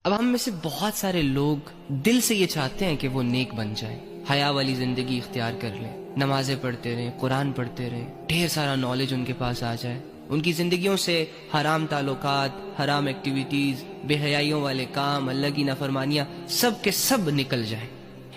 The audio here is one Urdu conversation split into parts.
اب ہم میں سے بہت سارے لوگ دل سے یہ چاہتے ہیں کہ وہ نیک بن جائیں، حیا والی زندگی اختیار کر لیں، نمازیں پڑھتے رہیں، قرآن پڑھتے رہیں، ڈھیر سارا نالج ان کے پاس آ جائے، ان کی زندگیوں سے حرام تعلقات، حرام ایکٹیویٹیز، بے حیائیوں والے کام، اللہ کی نافرمانیاں سب کے سب نکل جائیں۔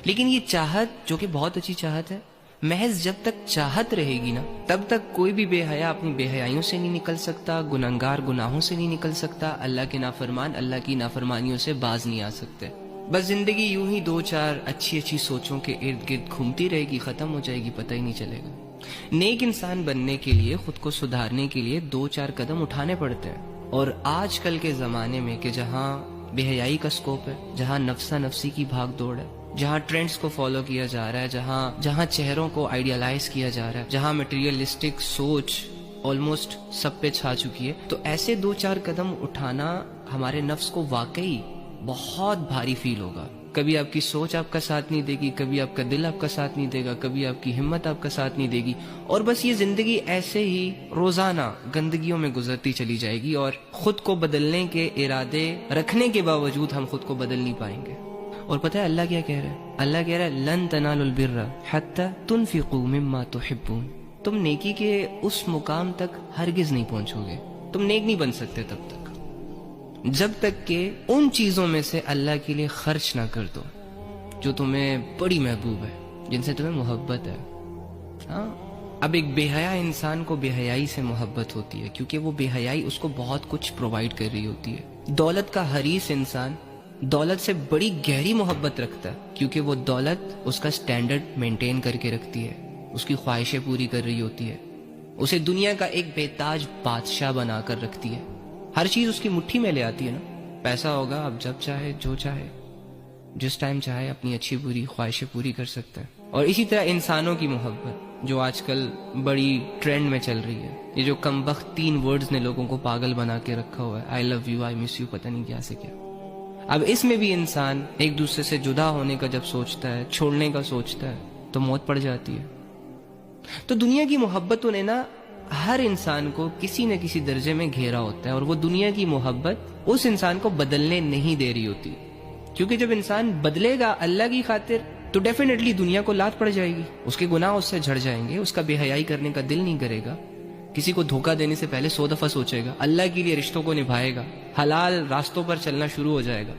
لیکن یہ چاہت، جو کہ بہت اچھی چاہت ہے، محض جب تک چاہت رہے گی نا، تب تک کوئی بھی بے حیا اپنی بے حیائیوں سے نہیں نکل سکتا، گنہگار گناہوں سے نہیں نکل سکتا، اللہ کے نافرمان اللہ کی نافرمانیوں سے باز نہیں آ سکتے۔ بس زندگی یوں ہی دو چار اچھی سوچوں کے ارد گرد گھومتی رہے گی، ختم ہو جائے گی، پتہ ہی نہیں چلے گا۔ نیک انسان بننے کے لیے، خود کو سدھارنے کے لیے دو چار قدم اٹھانے پڑتے ہیں۔ اور آج کل کے زمانے میں کہ جہاں بے حیائی کا سکوپ ہے، جہاں نفسا نفسی کی بھاگ دوڑ ہے، جہاں ٹرینڈز کو فالو کیا جا رہا ہے، جہاں چہروں کو آئیڈیالائز کیا جا رہا ہے، جہاں میٹیریلسٹک سوچ آلموسٹ سب پہ چھا چکی ہے، تو ایسے دو چار قدم اٹھانا ہمارے نفس کو واقعی بہت بھاری فیل ہوگا۔ کبھی آپ کی سوچ آپ کا ساتھ نہیں دے گی، کبھی آپ کا دل آپ کا ساتھ نہیں دے گا، کبھی آپ کی ہمت آپ کا ساتھ نہیں دے گی، اور بس یہ زندگی ایسے ہی روزانہ گندگیوں میں گزرتی چلی جائے گی، اور خود کو بدلنے کے ارادے رکھنے کے باوجود ہم خود کو بدل نہیں پائیں گے۔ اور پتہ ہے اللہ کیا کہہ رہا ہے؟ اللہ کہہ رہا ہے لن تنالوا البر حتی تنفقوا مما تحبون۔ تم نیکی کے اس مقام تک ہرگز نہیں پہنچو گے، تم نیک نہیں بن سکتے تب تک جب تک کہ ان چیزوں میں سے اللہ کے لیے خرچ نہ کر دو جو تمہیں بڑی محبوب ہے، جن سے تمہیں محبت ہے۔ ہاں، اب ایک بے حیا انسان کو بے حیائی سے محبت ہوتی ہے، کیونکہ وہ بے حیائی اس کو بہت کچھ پرووائڈ کر رہی ہوتی ہے۔ دولت کا حریص انسان دولت سے بڑی گہری محبت رکھتا ہے، کیونکہ وہ دولت اس کا سٹینڈرڈ مینٹین کر کے رکھتی ہے، اس کی خواہشیں پوری کر رہی ہوتی ہے، اسے دنیا کا ایک بے تاج بادشاہ بنا کر رکھتی ہے، ہر چیز اس کی مٹھی میں لے آتی ہے نا۔ پیسہ ہوگا، اب جب چاہے جو چاہے جس ٹائم چاہے اپنی اچھی بری خواہشیں پوری کر سکتا ہے۔ اور اسی طرح انسانوں کی محبت جو آج کل بڑی ٹرینڈ میں چل رہی ہے، یہ جو کم بخت 3 ورڈز نے لوگوں کو پاگل بنا کے رکھا ہوا ہے، آئی love you, I miss you, پتہ نہیں کیا سے کیا۔ اب اس میں بھی انسان ایک دوسرے سے جدا ہونے کا جب سوچتا ہے، چھوڑنے کا سوچتا ہے، تو موت پڑ جاتی ہے۔ تو دنیا کی محبتوں نے نا ہر انسان کو کسی نہ کسی درجے میں گھیرا ہوتا ہے، اور وہ دنیا کی محبت اس انسان کو بدلنے نہیں دے رہی ہوتی، کیونکہ جب انسان بدلے گا اللہ کی خاطر تو ڈیفینیٹلی دنیا کو لات پڑ جائے گی، اس کے گناہ اس سے جھڑ جائیں گے، اس کا بے حیائی کرنے کا دل نہیں کرے گا، کسی کو دھوکہ دینے سے پہلے 100 دفعہ سوچے گا، اللہ کے لیے رشتوں کو نبھائے گا، حلال راستوں پر چلنا شروع ہو جائے گا۔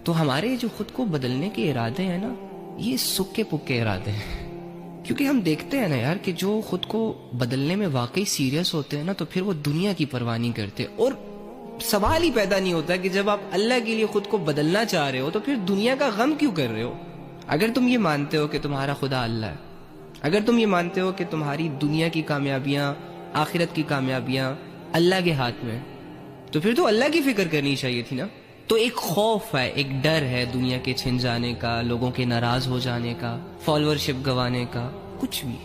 تو ہمارے جو خود کو بدلنے کے ارادے ہیں نا، یہ سکے پکے ارادے ہیں، کیونکہ ہم دیکھتے ہیں نا یار کہ جو خود کو بدلنے میں واقعی سیریس ہوتے ہیں نا، تو پھر وہ دنیا کی پرواہ نہیں کرتے، اور سوال ہی پیدا نہیں ہوتا کہ جب آپ اللہ کے لیے خود کو بدلنا چاہ رہے ہو تو پھر دنیا کا غم کیوں کر رہے ہو؟ اگر تم یہ مانتے ہو کہ تمہارا خدا اللہ ہے، اگر تم یہ مانتے ہو کہ تمہاری دنیا کی کامیابیاں، آخرت کی کامیابیاں اللہ کے ہاتھ میں، تو پھر تو اللہ کی فکر کرنی چاہیے تھی نا۔ تو ایک خوف ہے، ایک ڈر ہے دنیا کے چھن جانے کا، لوگوں کے ناراض ہو جانے کا، فالوورشپ گوانے کا، کچھ بھی،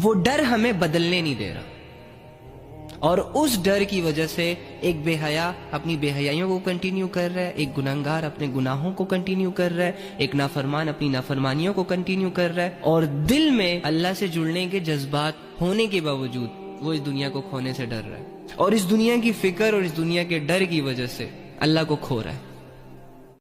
وہ ڈر ہمیں بدلنے نہیں دے رہا، اور اس ڈر کی وجہ سے ایک بے حیا اپنی بے حیائیوں کو کنٹینیو کر رہا ہے، ایک گنہگار اپنے گناہوں کو کنٹینیو کر رہا ہے، ایک نافرمان اپنی نافرمانیوں کو کنٹینیو کر رہا ہے، اور دل میں اللہ سے جڑنے کے جذبات ہونے کے باوجود وہ اس دنیا کو کھونے سے ڈر رہا ہے، اور اس دنیا کی فکر اور اس دنیا کے ڈر کی وجہ سے اللہ کو کھو رہا ہے۔